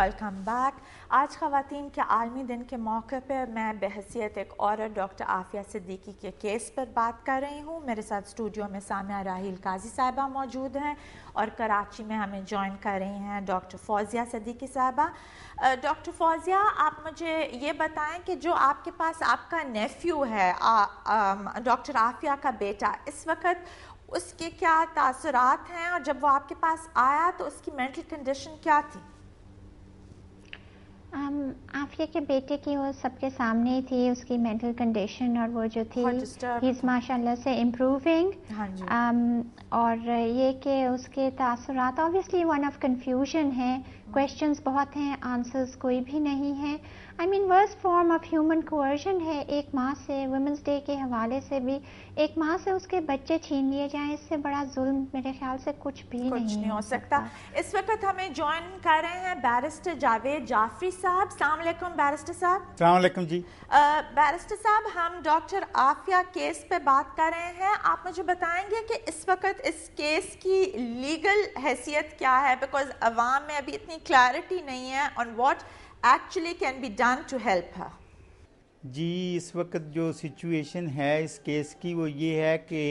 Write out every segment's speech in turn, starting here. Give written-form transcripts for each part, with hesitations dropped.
Welcome back. आज ख़वातीन के आलमी दिन के मौके पर मैं बहैसियत एक औरत डॉक्टर आफिया सिद्दीकी के केस पर बात कर रही हूँ। मेरे साथ स्टूडियो में सामिया राहील काजी साहिबा मौजूद हैं और कराची में हमें ज्वाइन कर रही हैं डॉक्टर फौजिया सिद्दीकी साहिबा। डॉक्टर फौजिया, आप मुझे ये बताएं कि जो आपके पास आपका नेफ्यू है डॉक्टर आफिया का बेटा, इस वक्त उसके क्या तासुरात हैं और जब वो आपके पास आया तो उसकी मेंटल कंडीशन क्या थी? आफिया के बेटे की वो सबके सामने ही थी, उसकी मेंटल कंडीशन और वो जो थी ही इज़ माशाल्लाह से इम्प्रूविंग। और ये कि उसके तासुरात ऑब्वियसली वन ऑफ कंफ्यूजन है, क्वेश्चंस बहुत हैं, आंसर्स कोई भी नहीं है। I mean worst form of human coercion है। एक माँ से वुमेंस डे के हवाले से भी एक माँ से उसके बच्चे छीन लिए जाएं, इससे बड़ा जुल्म मेरे ख्याल से कुछ नहीं हो सकता। इस वक्त हमें ज्वाइन कर रहे हैं बैरिस्टर जावेद जाफरी साहब। अस्सलाम वालेकुम बैरिस्टर साहब। अस्सलाम वालेकुम जी। बैरिस्टर साहब, हम डॉक्टर आफिया केस पे बात कर रहे हैं। आप मुझे बताएंगे कि इस वक्त इस केस की लीगल हैसियत क्या है, बिकॉज अवाम में अभी इतनी क्लैरिटी नहीं है on what actually can be done to help her. जी, इस वक्त जो सिचुएशन है इस केस की वो ये है कि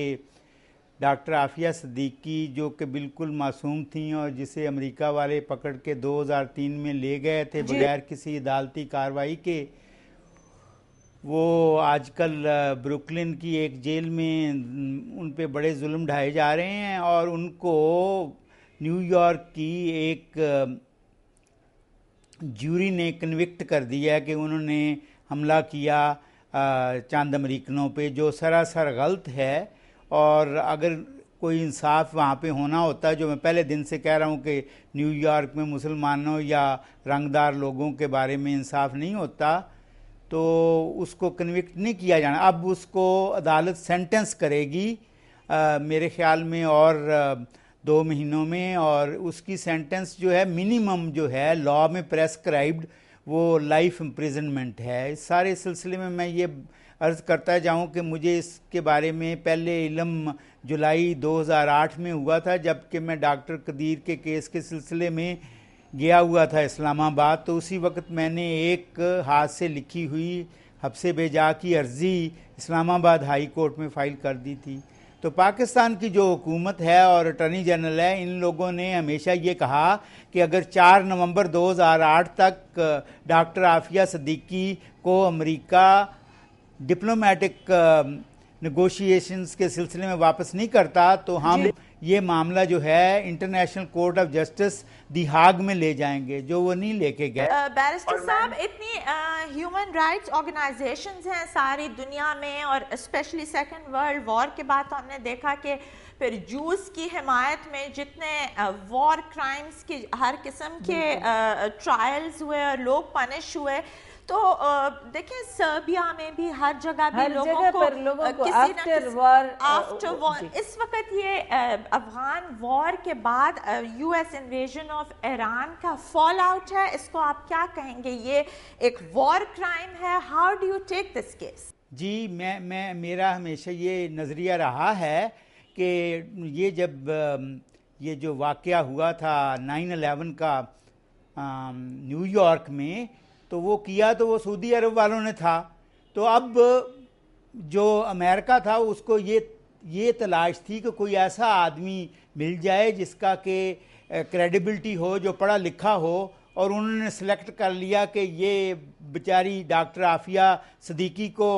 डॉक्टर आफिया सिद्दीकी जो कि बिल्कुल मासूम थी और जिसे अमेरिका वाले पकड़ के 2003 में ले गए थे बगैर किसी अदालती कार्रवाई के, वो आजकल ब्रुकलिन की एक जेल में उन पे बड़े जुल्म ढाए जा रहे हैं और उनको न्यूयॉर्क की एक ज्यूरी ने कन्विक्ट कर दिया है कि उन्होंने हमला किया चंद अमेरिकनों पे, जो सरासर गलत है। और अगर कोई इंसाफ वहाँ पे होना होता, जो मैं पहले दिन से कह रहा हूँ कि न्यूयॉर्क में मुसलमानों या रंगदार लोगों के बारे में इंसाफ नहीं होता, तो उसको कन्विक्ट नहीं किया जाना। अब उसको अदालत सेंटेंस करेगी मेरे ख्याल में और 2 महीनों में, और उसकी सेंटेंस जो है मिनिमम जो है लॉ में प्रेस्क्राइब्ड वो लाइफ इम्प्रिजनमेंट है। इस सारे सिलसिले में मैं ये अर्ज़ करता जाऊं कि मुझे इसके बारे में पहले इल्म जुलाई 2008 में हुआ था, जबकि मैं डॉक्टर कदीर के केस के सिलसिले में गया हुआ था इस्लामाबाद। तो उसी वक्त मैंने एक हाथ से लिखी हुई हब्से बेजा की अर्ज़ी इस्लामाबाद हाई कोर्ट में फ़ाइल कर दी थी। तो पाकिस्तान की जो हुकूमत है और अटॉर्नी जनरल है, इन लोगों ने हमेशा ये कहा कि अगर 4 नवंबर 2008 तक डॉक्टर आफिया सिद्दीकी को अमेरिका डिप्लोमेटिक नेगोशिएशंस के सिलसिले में वापस नहीं करता तो हम ये मामला जो है इंटरनेशनल कोर्ट ऑफ जस्टिस दी हाग में ले जाएंगे, जो वो नहीं लेके गए। बैरिस्टर साहब, इतनी ह्यूमन राइट्स ऑर्गेनाइजेशंस हैं सारी दुनिया में और स्पेशली सेकेंड वर्ल्ड वॉर के बाद तो हमने देखा कि फिर जूस की हिमायत में जितने वॉर क्राइम्स की हर किस्म के ट्रायल्स हुए और लोग पनिश हुए, तो देखिए सर्बिया में भी हर जगह भी लोगों को आफ्टर वॉर इस वक्त ये अफगान वॉर के बाद यूएस इन्वेजन ऑफ ईरान का फॉल आउट है, इसको आप क्या कहेंगे? ये एक वॉर क्राइम है, how do you take this case? जी, मेरा हमेशा ये नज़रिया रहा है कि ये जब ये जो वाक़या हुआ था 9/11 का न्यूयॉर्क में, तो वो किया तो वो सऊदी अरब वालों ने था। तो अब जो अमेरिका था उसको ये तलाश थी कि कोई ऐसा आदमी मिल जाए जिसका कि क्रेडिबिलिटी हो, जो पढ़ा लिखा हो, और उन्होंने सेलेक्ट कर लिया कि ये बेचारी डॉक्टर आफिया सिद्दीकी को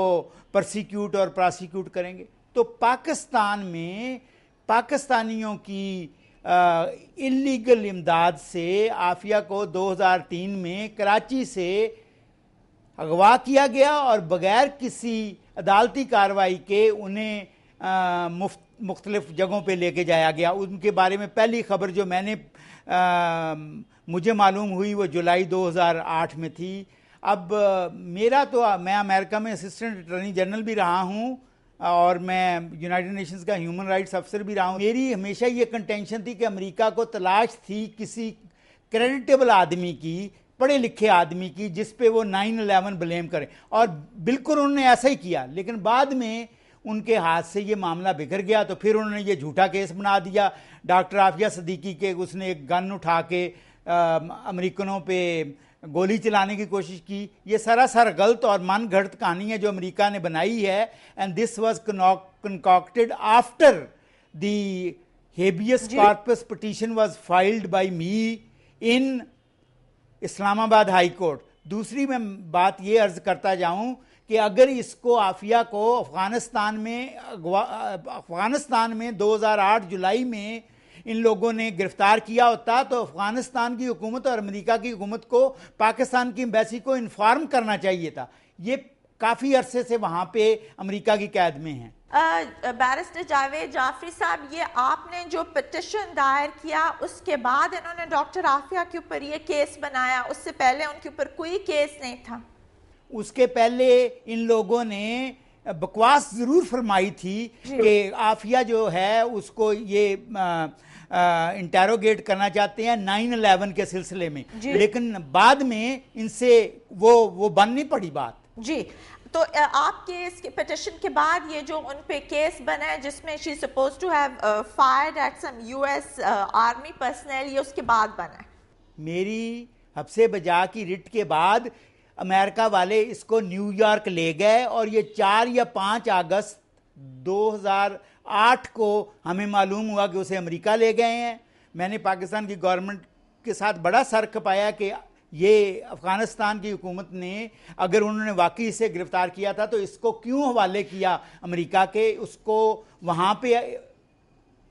परसिक्यूट और प्रोसिक्यूट करेंगे। तो पाकिस्तान में पाकिस्तानियों की इल्लीगल इमदाद से आफिया को 2003 में कराची से अगवा किया गया और बगैर किसी अदालती कार्रवाई के उन्हें मुख्तलिफ जगहों पे लेके जाया गया। उनके बारे में पहली खबर जो मुझे मालूम हुई वो जुलाई 2008 में थी। अब मैं अमेरिका में असिस्टेंट अटॉर्नी जनरल भी रहा हूँ और मैं यूनाइटेड नेशंस का ह्यूमन राइट्स अफसर भी रहा हूँ। मेरी हमेशा ये कंटेंशन थी कि अमेरिका को तलाश थी किसी क्रेडिटेबल आदमी की, पढ़े लिखे आदमी की, जिस पे वो 9/11 ब्लेम करें, और बिल्कुल उन्होंने ऐसा ही किया। लेकिन बाद में उनके हाथ से ये मामला बिखर गया, तो फिर उन्होंने ये झूठा केस बना दिया डॉक्टर आफिया सिद्दीकी के। उसने एक गन उठा के अमेरिकनों पे गोली चलाने की कोशिश की, ये सरासर गलत और मन घड़त कहानी है जो अमेरिका ने बनाई है। And this was concocted after the habeas corpus petition was filed by me in Islamabad High Court. दूसरी मैं बात ये अर्ज करता जाऊं कि अगर इसको आफिया को अफगानिस्तान में 2008 जुलाई में इन लोगों ने गिरफ्तार किया होता तो अफगानिस्तान की हुकूमत और अमेरिका की हुकूमत को पाकिस्तान की एम्बेसी को इन्फॉर्म करना चाहिए था। ये काफ़ी अरसे से वहाँ पे अमेरिका की कैद में हैं। बैरिस्टर जावेद जाफरी साहब, ये आपने जो पिटिशन दायर किया उसके बाद इन्होंने डॉक्टर आफिया के ऊपर ये केस बनाया, उससे पहले उनके ऊपर कोई केस नहीं था? उसके पहले इन लोगों ने बकवास जरूर फरमाई थी कि आफिया जो है उसको ये इंटेरोगेट करना चाहते हैं 9/11 के सिलसिले में, लेकिन बाद में इनसे वो बन नहीं पड़ी बात। जी, तो आपके इसके पिटिशन के बाद ये जो उन पे केस बना है जिसमें she suppose to have fired at some US army personnel, ये उसके बाद बना है? मेरी हफ्से बजा की रिट के बाद अमेरिका वाले इसको न्यूयॉर्क ले गए और ये 4 या 5 अगस्त 2008 को हमें मालूम हुआ कि उसे अमेरिका ले गए हैं। मैंने पाकिस्तान की गवर्नमेंट के साथ बड़ा सर खपाया कि ये अफगानिस्तान की हुकूमत ने अगर उन्होंने वाकई इसे गिरफ्तार किया था तो इसको क्यों हवाले किया अमेरिका के, उसको वहाँ पे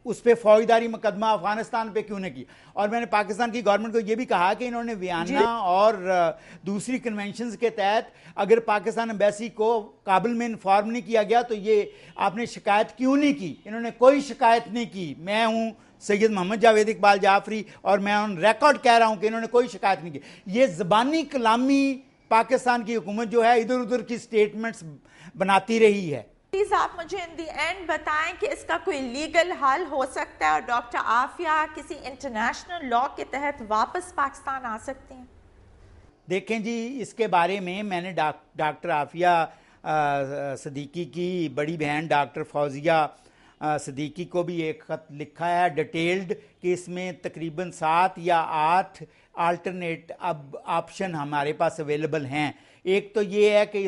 उस पर फौजदारी मुकदमा अफगानिस्तान पे क्यों नहीं किया। और मैंने पाकिस्तान की गवर्नमेंट को ये भी कहा कि इन्होंने वियना और दूसरी कन्वेंशंस के तहत अगर पाकिस्तान एम्बेसी को काबुल में इन्फॉर्म नहीं किया गया तो ये आपने शिकायत क्यों नहीं की। इन्होंने कोई शिकायत नहीं की। मैं हूँ सैयद मोहम्मद जावेद इकबाल जाफरी और मैं ऑन रिकॉर्ड कह रहा हूँ कि इन्होंने कोई शिकायत नहीं की। ये ज़बानी कलामी पाकिस्तान की हुकूमत जो है इधर उधर की स्टेटमेंट्स बनाती रही है। प्लीज आप मुझे इन दी एंड बताएं कि इसका कोई लीगल हल हो सकता है और डॉक्टर आफिया किसी इंटरनेशनल लॉ के तहत वापस पाकिस्तान आ सकती हैं? देखें जी, इसके बारे में मैंने डॉक्टर आफिया सदीकी की बड़ी बहन डॉक्टर फौजिया सदीकी को भी एक ख़त लिखा है डिटेल्ड कि इसमें तकरीबन 7 या 8 अल्टरनेट अब ऑप्शन हमारे पास अवेलेबल हैं। एक तो ये है कि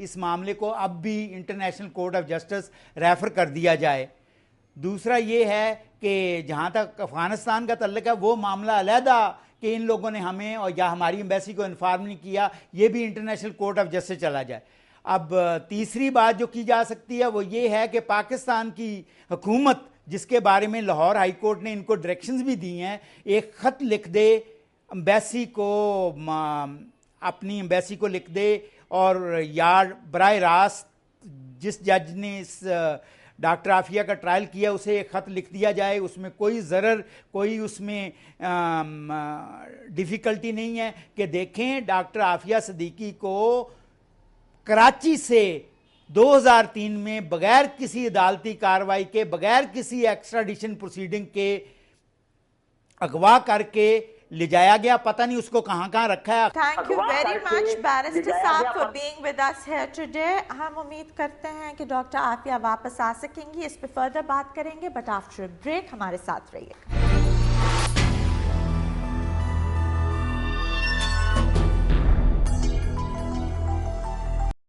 इस मामले को अब भी international court of justice refer कर दिया जाए। दूसरा ये है कि जहाँ तक अफगानिस्तान का तल्लुक है वो मामला अलहदा कि इन लोगों ने हमें और या हमारी एम्बेसी को इन्फॉर्म नहीं किया, ये भी इंटरनेशनल कोर्ट ऑफ जस्टिस चला जाए। अब तीसरी बात जो की जा सकती है वो ये है कि पाकिस्तान की हुकूमत, जिसके बारे में लाहौर हाई कोर्ट ने इनको डायरेक्शंस भी दी हैं, एक ख़त लिख दे एम्बेसी को, अपनी एम्बेसी को लिख दे और या बराह रास्त जिस जज ने इस डॉक्टर आफिया का ट्रायल किया उसे एक ख़त लिख दिया जाए। उसमें कोई ज़रर, कोई उसमें डिफ़िकल्टी नहीं है कि देखें डॉक्टर आफिया सदीकी को कराची से 2003 में बगैर किसी अदालती कार्रवाई के, बगैर किसी एक्स्ट्राडिशन प्रोसीडिंग के अगवा करके ले जाया गया। पता नहीं उसको कहाँ रखा है। Thank you very much barrister साहब for being with us here today. हम उम्मीद करते हैं कि डॉक्टर आफिया वापस आ सकेंगी, इस पे फर्दर बात करेंगे, बट आफ्टर ब्रेक हमारे साथ रहिए।